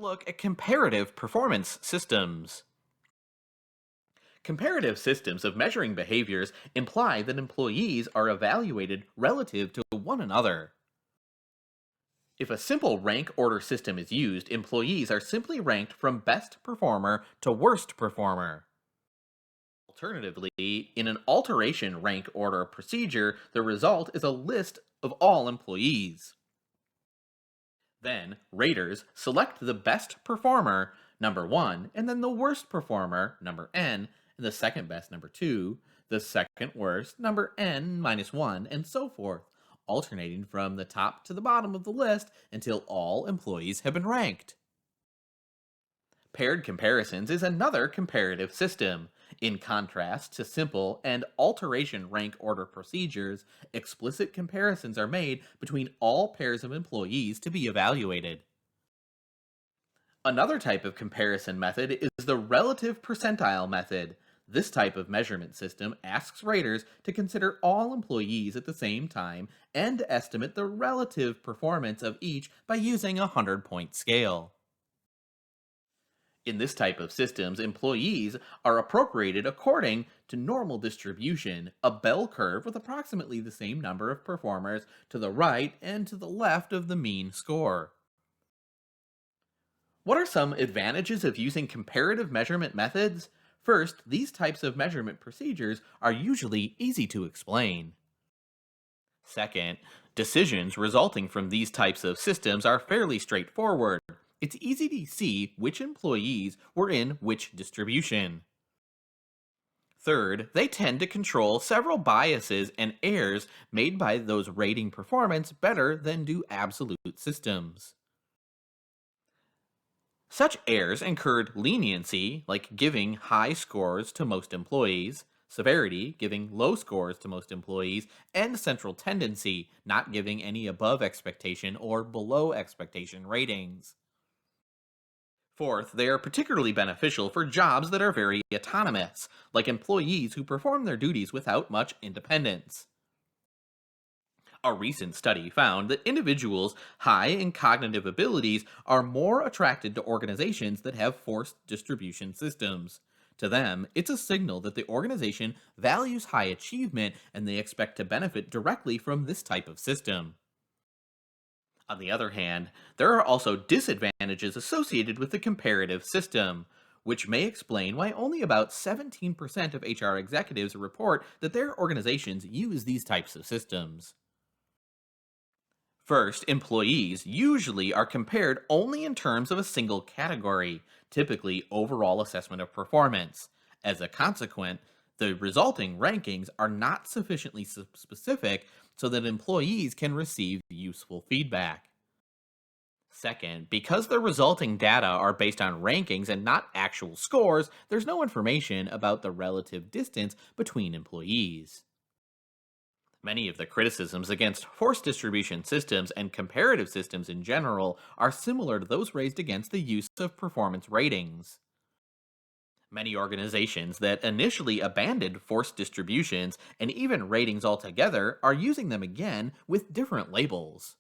look at comparative performance systems. Comparative systems of measuring behaviors imply that employees are evaluated relative to one another. If a simple rank order system is used, employees are simply ranked from best performer to worst performer. Alternatively, in an alteration rank order procedure, the result is a list of all employees. Then, raters select the best performer, number 1, and then the worst performer, number n, and the second best, number 2, the second worst, number n minus 1, and so forth, alternating from the top to the bottom of the list until all employees have been ranked. Paired comparisons is another comparative system. In contrast to simple and alteration rank order procedures, explicit comparisons are made between all pairs of employees to be evaluated. Another type of comparison method is the relative percentile method. This type of measurement system asks raters to consider all employees at the same time and to estimate the relative performance of each by using a 100-point scale. In this type of systems, employees are appropriated according to normal distribution, a bell curve with approximately the same number of performers to the right and to the left of the mean score. What are some advantages of using comparative measurement methods? First, these types of measurement procedures are usually easy to explain. Second, decisions resulting from these types of systems are fairly straightforward. It's easy to see which employees were in which distribution. Third, they tend to control several biases and errors made by those rating performance better than do absolute systems. Such errors incurred leniency, like giving high scores to most employees, severity, giving low scores to most employees, and central tendency, not giving any above expectation or below expectation ratings. Fourth, they are particularly beneficial for jobs that are very autonomous, like employees who perform their duties without much independence. A recent study found that individuals high in cognitive abilities are more attracted to organizations that have forced distribution systems. To them, it's a signal that the organization values high achievement and they expect to benefit directly from this type of system. On the other hand, there are also disadvantages associated with the comparative system, which may explain why only about 17% of HR executives report that their organizations use these types of systems. First, employees usually are compared only in terms of a single category, typically overall assessment of performance. As a consequence, the resulting rankings are not sufficiently specific so that employees can receive useful feedback. Second, because the resulting data are based on rankings and not actual scores, there's no information about the relative distance between employees. Many of the criticisms against forced distribution systems and comparative systems in general are similar to those raised against the use of performance ratings. Many organizations that initially abandoned forced distributions and even ratings altogether are using them again with different labels.